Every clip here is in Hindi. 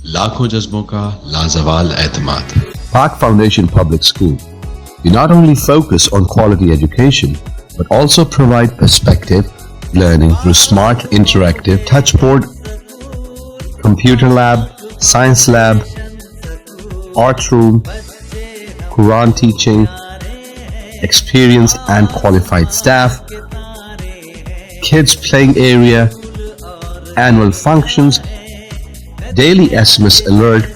लाखों जज्बों का लाजवाल एतमाद। Park Foundation Public School. We not only focus on quality education, but also provide perspective learning through smart, interactive touchboard, computer lab, science lab, art room, Quran teaching, experienced and qualified staff, kids playing area, annual functions, daily SMS alert,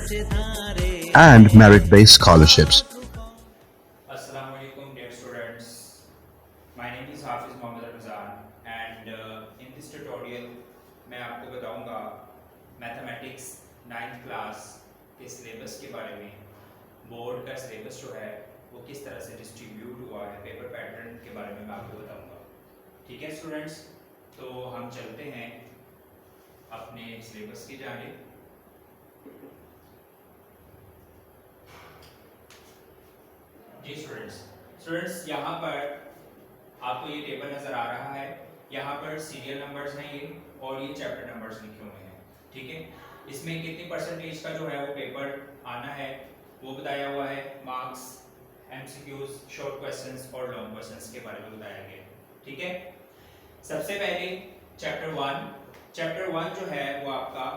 and merit-based scholarships. Assalamu alaikum dear students. My name is Hafiz Mohammad Ramzan and in this tutorial मैं आपको बताऊंगा मैथमेटिक्स 9th क्लास के सिलेबस के बारे में। बोर्ड का सिलेबस जो है वो किस तरह से डिस्ट्रीब्यूट हुआ है, पेपर पैटर्न के बारे में मैं आपको बताऊंगा। ठीक है स्टूडेंट्स, तो हम चलते हैं अपने सिलेबस की जानिब। जी स्टूडेंट्स यहाँ पर आपको ये टेबल नजर आ रहा है। यहाँ पर सीरियल नंबर्स हैं ये और ये चैप्टर नंबर्स लिखे हुए हैं। ठीक है, इसमें कितनी परसेंटेज का जो है वो पेपर आना है वो बताया हुआ है। मार्क्स, एमसीक्यूज, शॉर्ट क्वेश्चंस और लॉन्ग क्वेश्चंस के बारे में बताया गया है। ठीक है, सबसे पहले चैप्टर वन जो है वो आपका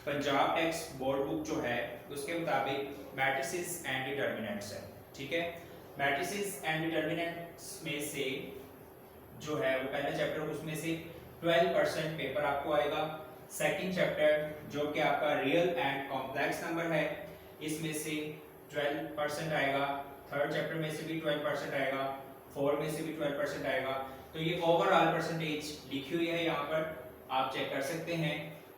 पंजाब टेक्स्ट बोर्ड बुक जो है उसके मुताबिक मैट्रिसेस एंड डिटर्मिनेंट्स है। ठीक है, मैट्रिसेस एंड डिटर्मिनेंट्स में से जो है वो पहला चैप्टर, उसमें से 12% पेपर आपको आएगा। सेकंड चैप्टर जो कि आपका रियल एंड कॉम्प्लेक्स नंबर है, इसमें से 12% आएगा। थर्ड चैप्टर में से भी 12% आएगा, फोर्थ में से भी 12% आएगा। तो ये ओवरऑल परसेंटेज लिखी हुई है, यहाँ पर आप चेक कर सकते हैं।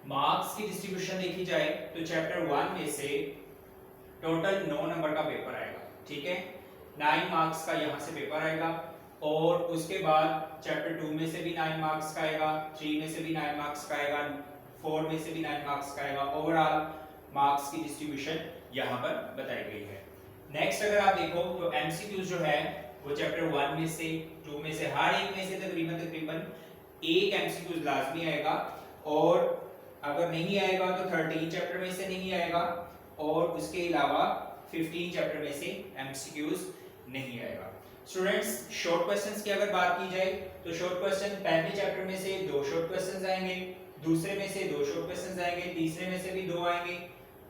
मार्क्स की डिस्ट्रीब्यूशन देखी जाए तो चैप्टर 1 में से टोटल 9 नंबर का पेपर आएगा। ठीक है, 9 मार्क्स का यहाँ से पेपर आएगा और उसके बाद चैप्टर 2 में से भी 9 मार्क्स का आएगा, 3 में से भी 9 मार्क्स का आएगा, 4 में से भी 9 मार्क्स का आएगा। ओवरऑल मार्क्स की डिस्ट्रीब्यूशन यहाँ पर बताई गई है। नेक्स्ट अगर आप देखो तो एमसीक्यूज जो है वो चैप्टर 1 में से, 2 में से, हर एक में से तकरीबन एक एमसीक्यूज लाजमी आएगा और अगर नहीं आएगा तो 13 चैप्टर में से नहीं आएगा और उसके अलावा 15 चैप्टर में से एमसीक्यूज नहीं आएगा। स्टूडेंट्स, शॉर्ट क्वेश्चंस की अगर बात की जाए तो शॉर्ट क्वेश्चन पहले चैप्टर में से 2 शॉर्ट क्वेश्चंस आएंगे, दूसरे में से 2 शॉर्ट क्वेश्चंस आएंगे, तीसरे में से भी 2 आएंगे,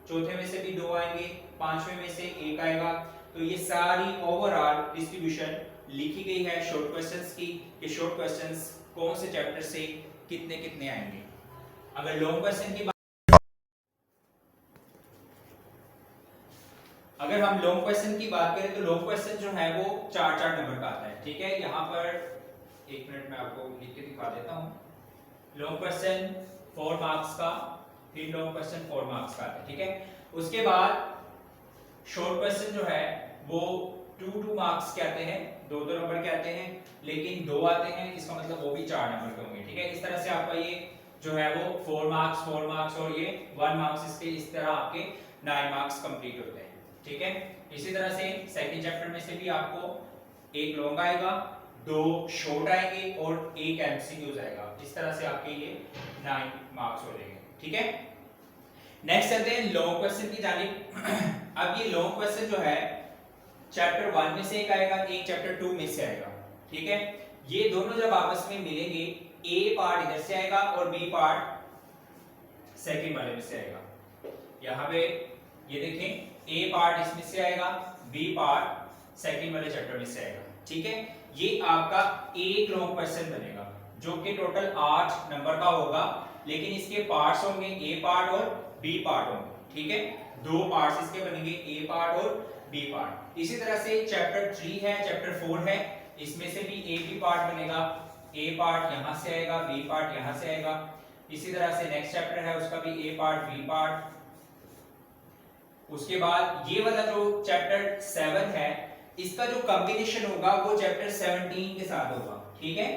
चौथे में से भी 2 आएंगे, पांचवें में से 1 आएगा। तो ये सारी ओवरऑल डिस्ट्रीब्यूशन लिखी गई है शॉर्ट क्वेश्चंस की कि शॉर्ट क्वेश्चंस कौन से चैप्टर से कितने कितने आएंगे। अगर लॉन्ग क्वेश्चन की अगर हम लॉन्ग क्वेश्चन की बात करें तो लॉन्ग क्वेश्चन जो है वो 4 नंबर का आता है। ठीक है, यहाँ पर 1 मिनट में आपको लिख के दिखा देता हूँ। लॉन्ग क्वेश्चन 4 मार्क्स का, फिर लॉन्ग क्वेश्चन 4 मार्क्स का आता है। ठीक है, उसके बाद शॉर्ट क्वेश्चन जो है वो 2 मार्क्स के आते हैं, 2 नंबर के आते हैं, लेकिन 2 आते हैं, इसका मतलब वो भी 4 नंबर के होंगे। ठीक है, इस तरह से आपका ये जो है वो 4 मार्क्स और ये 1 मार्क्स, इसके इस तरह आपके 9 मार्क्स कंप्लीट होते हैं। ठीक है, इसी तरह से सेकंड चैप्टर में से भी आपको 1 लॉन्ग आएगा, 2 शॉर्ट आएंगे और 1 एमसीक्यूज आएगा। इस तरह से आपके ये 9 मार्क्स हो जाएंगे। ठीक है, नेक्स्ट चलते हैं लॉन्ग क्वेश्चन की जानिब। अब ये लॉन्ग क्वेश्चन जो है चैप्टर 1 में से 1 आएगा, 1 चैप्टर 2 में से आएगा। ठीक है, ये दोनों जब आपस में मिलेंगे, ए पार्ट इधर से आएगा और बी पार्ट सेकंड वाले में से आएगा। यहाँ पे ये देखें, ए पार्ट इसमें से आएगा, बी पार्ट सेकंड वाले चैप्टर में से आएगा। ठीक है, ये आपका एक लॉन्ग क्वेश्चन बनेगा जो कि टोटल 8 नंबर का होगा, लेकिन इसके पार्ट्स होंगे, ए पार्ट और बी पार्ट होंगे। ठीक है, 2 पार्ट्स इसके बनेंगे, ए पार्ट और बी पार्ट। इसी तरह से चैप्टर 3 है, चैप्टर 4 है, इसमें से भी एक ही पार्ट बनेगा, ए पार्ट यहां से आएगा, बी पार्ट यहां से आएगा। इसी तरह से नेक्स्ट चैप्टर है, उसका भी ए पार्ट, बी पार्ट। उसके बाद ये वाला जो चैप्टर 7 है, इसका जो कॉम्बिनेशन होगा वो चैप्टर 17 के साथ होगा। ठीक है,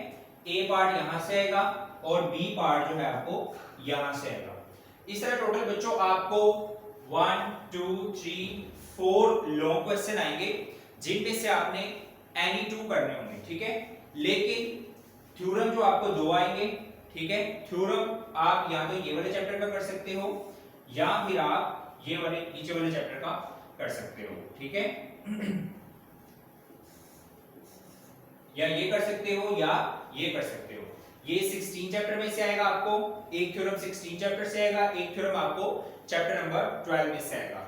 ए पार्ट यहां से आएगा और बी पार्ट जो है आपको यहां से आएगा। इस तरह टोटल बच्चों आपको 1 2 3 4 लॉन्ग क्वेश्चन आएंगे जिनमें से आपने एनी 2 करने होंगे। ठीक है, लेकिन थ्योरम जो आपको 2 आएंगे। ठीक है, थ्योरम आप या तो ये वाले चैप्टर का कर सकते हो या फिर आप ये वाले नीचे वाले चैप्टर का कर सकते हो, ठीक है। या ये कर सकते हो या ये कर सकते हो। ये 16 चैप्टर में से आएगा, आपको एक थ्योरम 16 चैप्टर से आएगा, एक थ्योरम आपको चैप्टर नंबर 12 में से आएगा।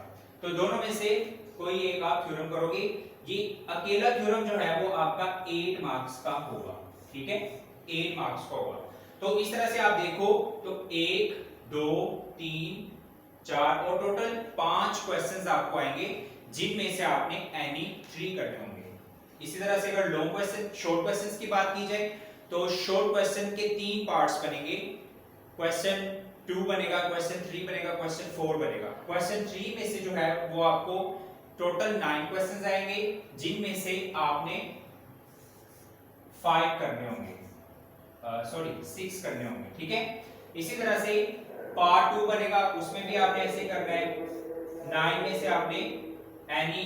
तो दोनों में से कोई एक आप थ्योरम करोगे। ये अकेला थ्योरम जो है वो आपका 8 मार्क्स का होगा, ठीक है, 8 मार्क्स का होगा। तो इस तरह से आप देखो तो 1 2 3 4 और टोटल 5 क्वेश्चंस आपको आएंगे, जिनमें से आपने एनी 3 करने होंगे। इसी तरह से अगर लॉन्ग क्वेश्चन, शॉर्ट क्वेश्चंस की बात की जाए तो शॉर्ट क्वेश्चन के 3 पार्ट्स बनेंगे। क्वेश्चन 2 बनेगा, क्वेश्चन 3 बनेगा, क्वेश्चन 4 बनेगा। क्वेश्चन 3 में से जो है वो आपको टोटल 9 क्वेश्चंस आएंगे, जिनमें से आपने 5 करने होंगे, 6 करने होंगे, ठीक है। इसी तरह से पार्ट 2 बनेगा, उसमें भी आपने ऐसे करना है, 9 में से आपने एनी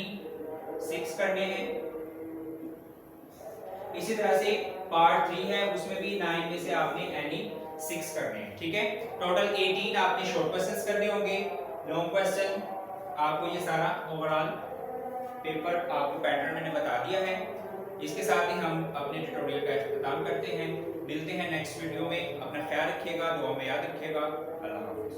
6 करने हैं। इसी तरह से पार्ट 3 है, उसमें भी 9 में से आपने एनी 6 करने हैं, ठीक है। टोटल 18 आपने शॉर्ट क्वेश्चंस करने होंगे, लॉन्ग क्वेश्चन आपको ये सारा ओवरऑल पेपर आपको पैटर्न मैंने बता दिया है। इसके साथ ही हम अपने ट्यूटोरियल का इख्तिताम करते हैं। मिलते हैं नेक्स्ट वीडियो में। अपना ख्याल रखिएगा, दुआ में याद रखिएगा। अल्लाह हाफिज़।